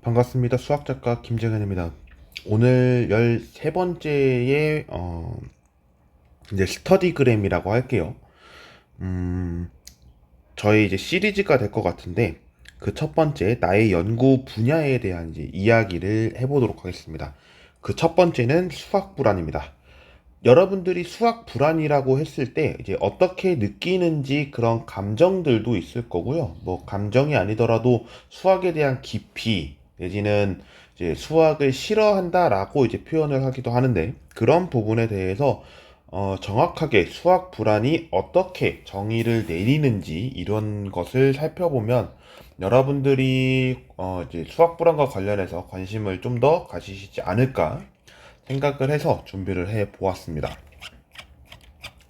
반갑습니다. 수학작가 김재근입니다. 오늘 13번째의 이제 스터디그램이라고 할게요. 저희 이제 시리즈가 될 것 같은데 그 첫 번째 나의 연구 분야에 대한 이제 이야기를 해보도록 하겠습니다. 그 첫 번째는 수학 불안입니다. 여러분들이 수학 불안이라고 했을 때 이제 어떻게 느끼는지 그런 감정들도 있을 거고요. 뭐 감정이 아니더라도 수학에 대한 깊이 내지는 이제 수학을 싫어한다라고 이제 표현을 하기도 하는데 그런 부분에 대해서 정확하게 수학 불안이 어떻게 정의를 내리는지 이런 것을 살펴보면 여러분들이 이제 수학 불안과 관련해서 관심을 좀 더 가지시지 않을까 생각을 해서 준비를 해 보았습니다.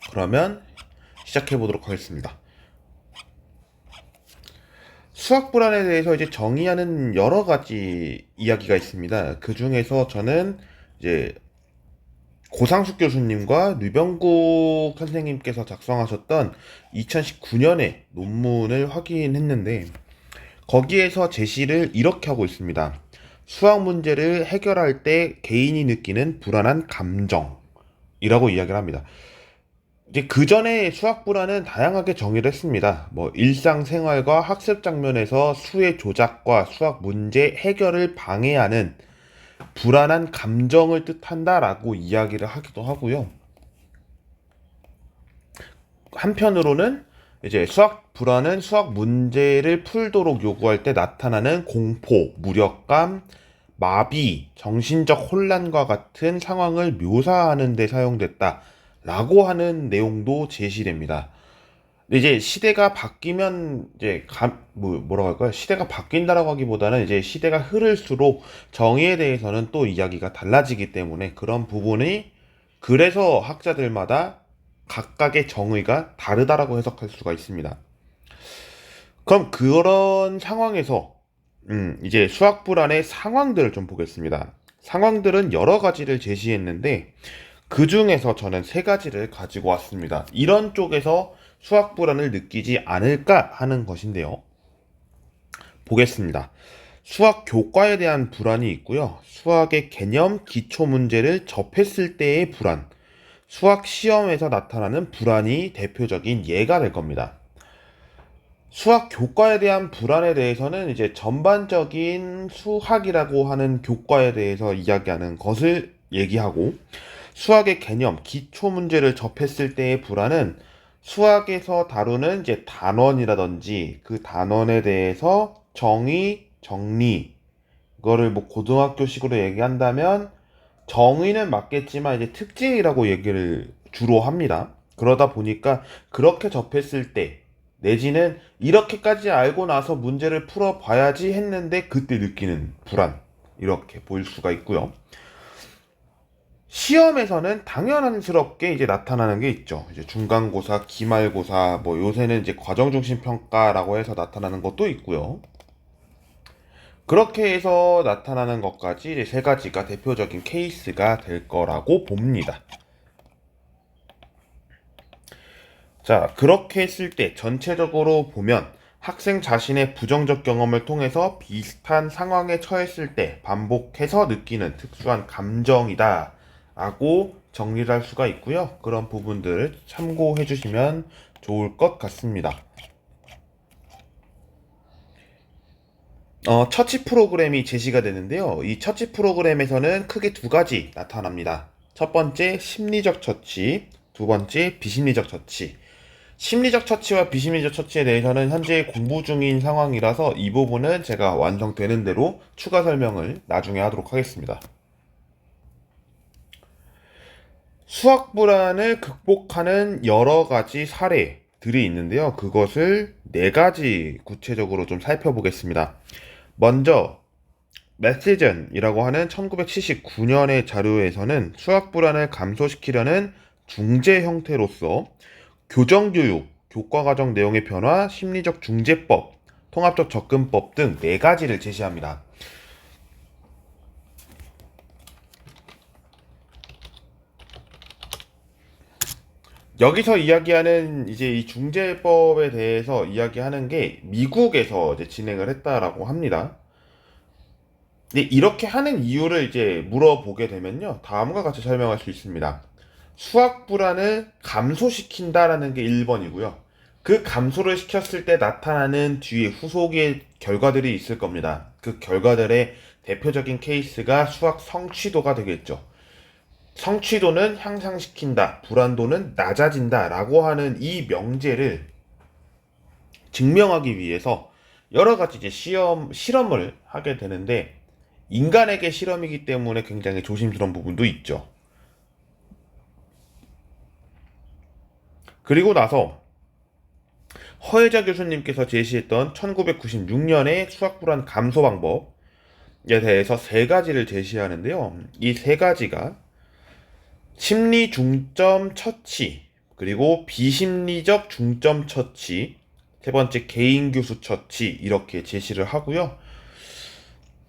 그러면 시작해 보도록 하겠습니다. 수학 불안에 대해서 이제 정의하는 여러 가지 이야기가 있습니다. 그 중에서 저는 이제 고상숙 교수님과 류병국 선생님께서 작성하셨던 2019년의 논문을 확인했는데 거기에서 제시를 이렇게 하고 있습니다. 수학 문제를 해결할 때 개인이 느끼는 불안한 감정이라고 이야기를 합니다. 이제 그 전에 수학 불안은 다양하게 정의를 했습니다. 뭐 일상생활과 학습 장면에서 수의 조작과 수학 문제 해결을 방해하는 불안한 감정을 뜻한다라고 이야기를 하기도 하고요. 한편으로는 이제 수학 불안은 수학 문제를 풀도록 요구할 때 나타나는 공포, 무력감, 마비, 정신적 혼란과 같은 상황을 묘사하는 데 사용됐다라고 하는 내용도 제시됩니다. 근데 이제 시대가 바뀌면 이제 뭐라고 할까요? 시대가 바뀐다라고 하기보다는 이제 시대가 흐를수록 정의에 대해서는 또 이야기가 달라지기 때문에 그런 부분이 그래서 학자들마다 각각의 정의가 다르다라고 해석할 수가 있습니다. 그럼 그런 상황에서 이제 수학 불안의 상황들을 좀 보겠습니다. 상황들은 여러 가지를 제시했는데 그 중에서 저는 세 가지를 가지고 왔습니다. 이런 쪽에서 수학 불안을 느끼지 않을까 하는 것인데요. 보겠습니다. 수학 교과에 대한 불안이 있고요. 수학의 개념, 기초 문제를 접했을 때의 불안, 수학 시험에서 나타나는 불안이 대표적인 예가 될 겁니다. 수학 교과에 대한 불안에 대해서는 이제 전반적인 수학이라고 하는 교과에 대해서 이야기하는 것을 얘기하고 수학의 개념, 기초 문제를 접했을 때의 불안은 수학에서 다루는 이제 단원이라든지 그 단원에 대해서 정의, 정리, 이거를 뭐 고등학교식으로 얘기한다면 정의는 맞겠지만 이제 특징이라고 얘기를 주로 합니다. 그러다 보니까 그렇게 접했을 때 내지는 이렇게까지 알고 나서 문제를 풀어봐야지 했는데 그때 느끼는 불안 이렇게 보일 수가 있고요. 시험에서는 당연스럽게 이제 나타나는 게 있죠. 이제 중간고사, 기말고사, 뭐 요새는 이제 과정중심 평가라고 해서 나타나는 것도 있고요. 그렇게 해서 나타나는 것까지 이제 세 가지가 대표적인 케이스가 될 거라고 봅니다. 자, 그렇게 했을 때 전체적으로 보면 학생 자신의 부정적 경험을 통해서 비슷한 상황에 처했을 때 반복해서 느끼는 특수한 감정이다 라고 정리를 할 수가 있고요. 그런 부분들을 참고해 주시면 좋을 것 같습니다. 처치 프로그램이 제시가 되는데요. 이 처치 프로그램에서는 크게 두 가지 나타납니다. 첫 번째 심리적 처치, 두 번째 비심리적 처치. 심리적 처치와 비심리적 처치에 대해서는 현재 공부 중인 상황이라서 이 부분은 제가 완성되는 대로 추가 설명을 나중에 하도록 하겠습니다. 수학 불안을 극복하는 여러 가지 사례들이 있는데요. 그것을 네 가지 구체적으로 좀 살펴보겠습니다. 먼저 메시전이라고 하는 1979년의 자료에서는 수학 불안을 감소시키려는 중재 형태로서 교정교육, 교과과정 내용의 변화, 심리적 중재법, 통합적 접근법 등 네 가지를 제시합니다. 여기서 이야기하는 이제 이 중재법에 대해서 이야기하는 게 미국에서 이제 진행을 했다라고 합니다. 근데 이렇게 하는 이유를 이제 물어보게 되면요. 다음과 같이 설명할 수 있습니다. 수학 불안을 감소시킨다라는 게 1번이고요. 그 감소를 시켰을 때 나타나는 뒤에 후속의 결과들이 있을 겁니다. 그 결과들의 대표적인 케이스가 수학 성취도가 되겠죠. 성취도는 향상시킨다, 불안도는 낮아진다 라고 하는 이 명제를 증명하기 위해서 여러 가지 이제 실험을 하게 되는데, 인간에게 실험이기 때문에 굉장히 조심스러운 부분도 있죠. 그리고 나서 허혜자 교수님께서 제시했던 1996년의 수학 불안 감소 방법에 대해서 세 가지를 제시하는데요. 이 세 가지가 심리 중점 처치, 그리고 비심리적 중점 처치, 세 번째 개인 교수 처치 이렇게 제시를 하고요.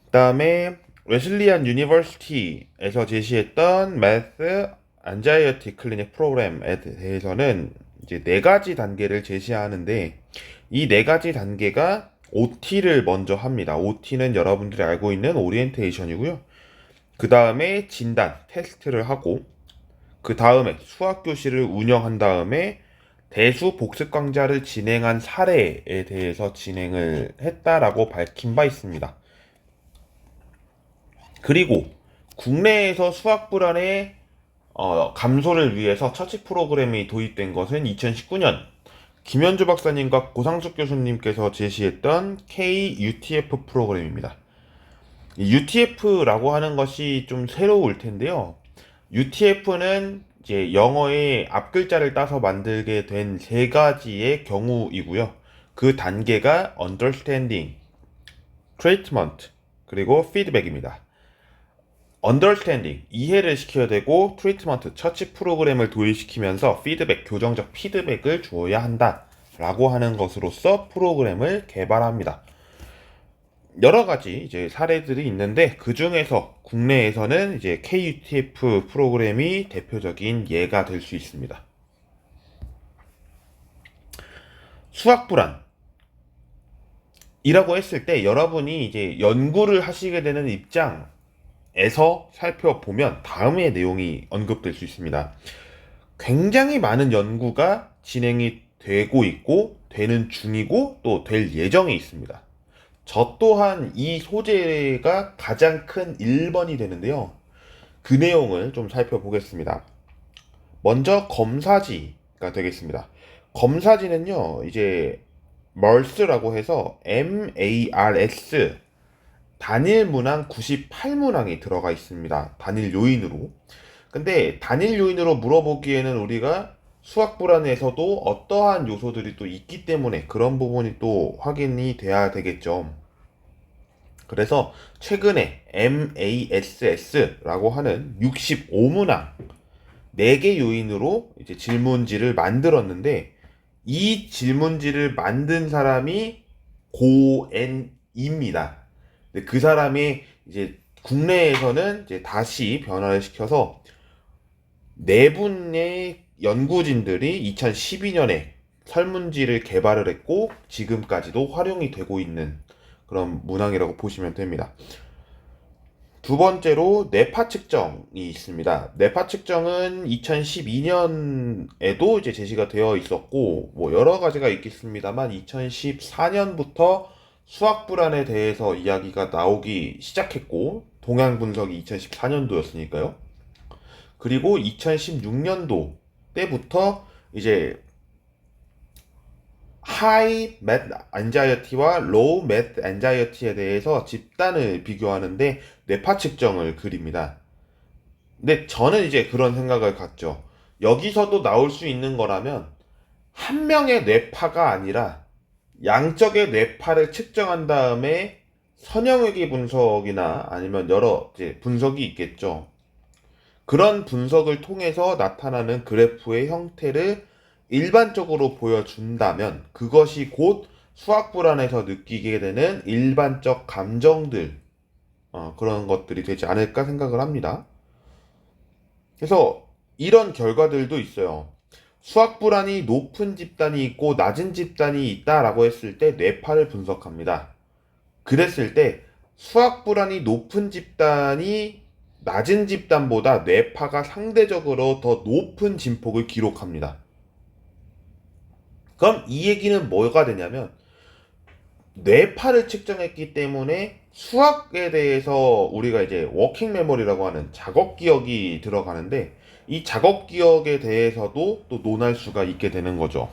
그다음에 웨슬리안 유니버시티에서 제시했던 매스 안자이어티 클리닉 프로그램에 대해서는 이제 네 가지 단계를 제시하는데, 이 네 가지 단계가 OT를 먼저 합니다. OT는 여러분들이 알고 있는 오리엔테이션이고요. 그 다음에 진단, 테스트를 하고, 그 다음에 수학 교실을 운영한 다음에 대수 복습 강좌를 진행한 사례에 대해서 진행을 했다라고 밝힌 바 있습니다. 그리고 국내에서 수학 불안의 감소를 위해서 처치 프로그램이 도입된 것은 2019년 김현주 박사님과 고상숙 교수님께서 제시했던 KUTF 프로그램입니다. UTF라고 하는 것이 좀 새로울 텐데요. UTF는 이제 영어의 앞글자를 따서 만들게 된 세 가지의 경우이고요. 그 단계가 understanding, treatment, 그리고 feedback입니다. understanding, 이해를 시켜야 되고, treatment, 처치 프로그램을 도입시키면서 피드백, 교정적 피드백을 주어야 한다 라고 하는 것으로서 프로그램을 개발합니다. 여러 가지 이제 사례들이 있는데, 그 중에서 국내에서는 이제 KUTF 프로그램이 대표적인 예가 될 수 있습니다. 수학 불안이라고 했을 때 여러분이 이제 연구를 하시게 되는 입장에서 살펴보면 다음의 내용이 언급될 수 있습니다. 굉장히 많은 연구가 진행이 되고 있고, 되는 중이고, 또 될 예정에 있습니다. 저 또한 이 소재가 가장 큰 1번이 되는데요. 그 내용을 좀 살펴보겠습니다. 먼저 검사지가 되겠습니다. 검사지는요, 이제 MARS라고 해서 MARS, 단일 문항 98문항이 들어가 있습니다. 단일 요인으로. 근데 단일 요인으로 물어보기에는 우리가 수학 불안에서도 어떠한 요소들이 또 있기 때문에 그런 부분이 또 확인이 돼야 되겠죠. 그래서 최근에 MASS라고 하는 65문항 4개 요인으로 이제 질문지를 만들었는데, 이 질문지를 만든 사람이 고엔입니다. 그 사람이 이제 국내에서는 이제 다시 변화를 시켜서 네 분의 연구진들이 2012년에 설문지를 개발을 했고, 지금까지도 활용이 되고 있는 그런 문항이라고 보시면 됩니다. 두 번째로 뇌파 측정이 있습니다. 뇌파 측정은 2012년에도 이제 제시가 되어 있었고, 뭐 여러 가지가 있겠습니다만 2014년부터 수학 불안에 대해서 이야기가 나오기 시작했고, 동향 분석이 2014년도였으니까요. 그리고 2016년도 때부터 이제 High Math Anxiety와 Low Math Anxiety에 대해서 집단을 비교하는데 뇌파 측정을 그립니다. 근데 저는 이제 그런 생각을 갖죠. 여기서도 나올 수 있는 거라면 한 명의 뇌파가 아니라 양적의 뇌파를 측정한 다음에 선형외기 분석이나 아니면 여러 이제 분석이 있겠죠. 그런 분석을 통해서 나타나는 그래프의 형태를 일반적으로 보여준다면 그것이 곧 수학 불안에서 느끼게 되는 일반적 감정들, 그런 것들이 되지 않을까 생각을 합니다. 그래서 이런 결과들도 있어요. 수학 불안이 높은 집단이 있고 낮은 집단이 있다라고 했을 때 뇌파를 분석합니다. 그랬을 때 수학 불안이 높은 집단이 낮은 집단보다 뇌파가 상대적으로 더 높은 진폭을 기록합니다. 그럼 이 얘기는 뭐가 되냐면 뇌파를 측정했기 때문에 수학에 대해서 우리가 이제 워킹 메모리라고 하는 작업 기억이 들어가는데 이 작업 기억에 대해서도 또 논할 수가 있게 되는 거죠.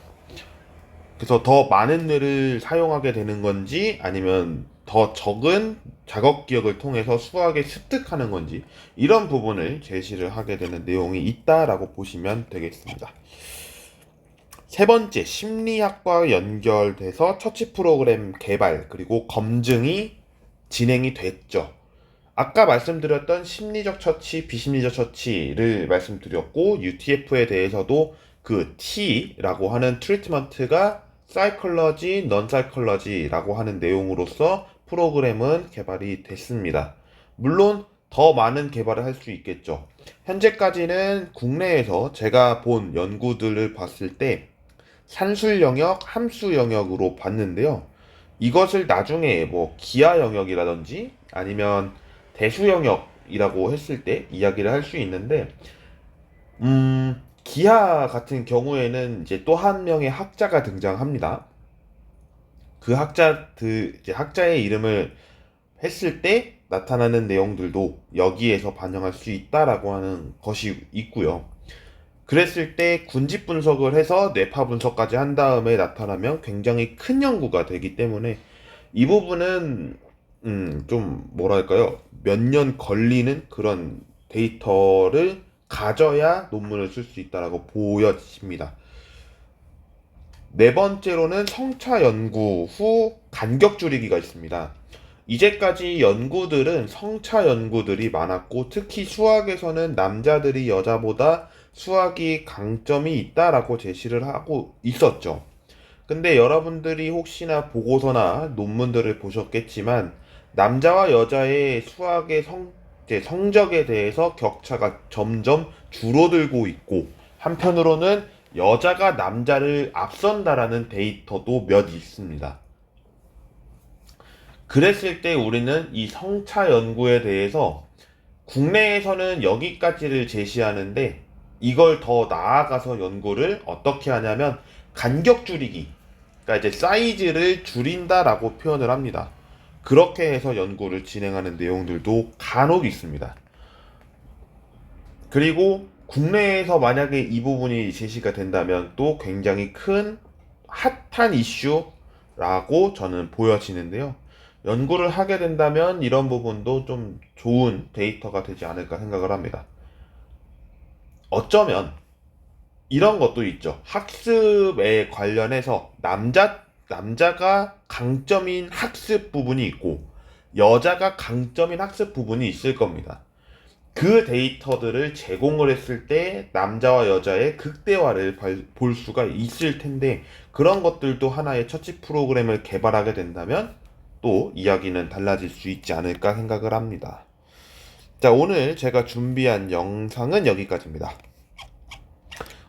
그래서 더 많은 뇌를 사용하게 되는 건지 아니면 더 적은 작업 기억을 통해서 수학에 습득하는 건지 이런 부분을 제시를 하게 되는 내용이 있다라고 보시면 되겠습니다. 세 번째, 심리학과 연결돼서 처치 프로그램 개발 그리고 검증이 진행이 됐죠. 아까 말씀드렸던 심리적 처치, 비심리적 처치를 말씀드렸고 UTF에 대해서도 그 T라고 하는 트리트먼트가 사이컬러지, 넌 사이컬러지라고 하는 내용으로서 프로그램은 개발이 됐습니다. 물론 더 많은 개발을 할 수 있겠죠. 현재까지는 국내에서 제가 본 연구들을 봤을 때 산술 영역, 함수 영역으로 봤는데요. 이것을 나중에 뭐 기하 영역이라든지 아니면 대수 영역이라고 했을 때 이야기를 할 수 있는데, 기하 같은 경우에는 이제 또 한 명의 학자가 등장합니다. 이제 학자의 이름을 했을 때 나타나는 내용들도 여기에서 반영할 수 있다라고 하는 것이 있고요. 그랬을 때 군집 분석을 해서 뇌파 분석까지 한 다음에 나타나면 굉장히 큰 연구가 되기 때문에 이 부분은 좀 뭐랄까요? 몇 년 걸리는 그런 데이터를 가져야 논문을 쓸 수 있다라고 보여집니다. 네 번째로는 성차 연구 후 간격 줄이기가 있습니다. 이제까지 연구들은 성차 연구들이 많았고 특히 수학에서는 남자들이 여자보다 수학이 강점이 있다라고 제시를 하고 있었죠. 근데 여러분들이 혹시나 보고서나 논문들을 보셨겠지만 남자와 여자의 수학의 성적에 대해서 격차가 점점 줄어들고 있고 한편으로는 여자가 남자를 앞선다라는 데이터도 몇 있습니다. 그랬을 때 우리는 이 성차 연구에 대해서 국내에서는 여기까지를 제시하는데 이걸 더 나아가서 연구를 어떻게 하냐면 간격 줄이기, 그러니까 이제 사이즈를 줄인다라고 표현을 합니다. 그렇게 해서 연구를 진행하는 내용들도 간혹 있습니다. 그리고 국내에서 만약에 이 부분이 제시가 된다면 또 굉장히 큰 핫한 이슈라고 저는 보여지는데요. 연구를 하게 된다면 이런 부분도 좀 좋은 데이터가 되지 않을까 생각을 합니다. 어쩌면 이런 것도 있죠. 학습에 관련해서 남자가 강점인 학습 부분이 있고 여자가 강점인 학습 부분이 있을 겁니다. 그 데이터들을 제공을 했을 때 남자와 여자의 극대화를 볼 수가 있을 텐데 그런 것들도 하나의 처치 프로그램을 개발하게 된다면 또 이야기는 달라질 수 있지 않을까 생각을 합니다. 자, 오늘 제가 준비한 영상은 여기까지입니다.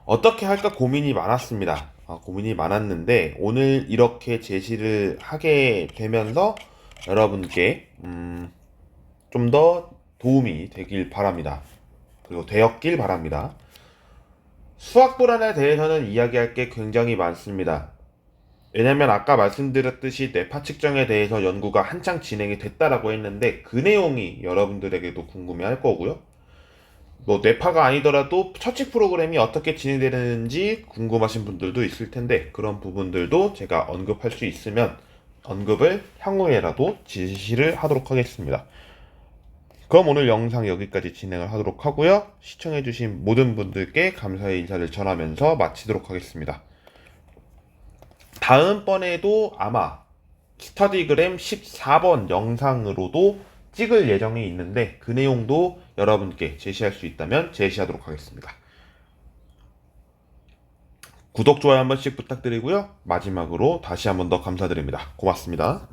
어떻게 할까 고민이 많았습니다. 고민이 많았는데 오늘 이렇게 제시를 하게 되면서 여러분께 좀 더 도움이 되길 바랍니다. 그리고 되었길 바랍니다. 수학 불안에 대해서는 이야기할 게 굉장히 많습니다. 왜냐면 아까 말씀드렸듯이 뇌파 측정에 대해서 연구가 한창 진행이 됐다라고 했는데 그 내용이 여러분들에게도 궁금해할 거고요. 뭐 뇌파가 아니더라도 처치 프로그램이 어떻게 진행되는지 궁금하신 분들도 있을 텐데 그런 부분들도 제가 언급할 수 있으면 언급을 향후에라도 지시를 하도록 하겠습니다. 그럼 오늘 영상 여기까지 진행을 하도록 하고요. 시청해주신 모든 분들께 감사의 인사를 전하면서 마치도록 하겠습니다. 다음번에도 아마 스터디그램 14번 영상으로도 찍을 예정이 있는데 그 내용도 여러분께 제시할 수 있다면 제시하도록 하겠습니다. 구독, 좋아요 한 번씩 부탁드리고요. 마지막으로 다시 한 번 더 감사드립니다. 고맙습니다.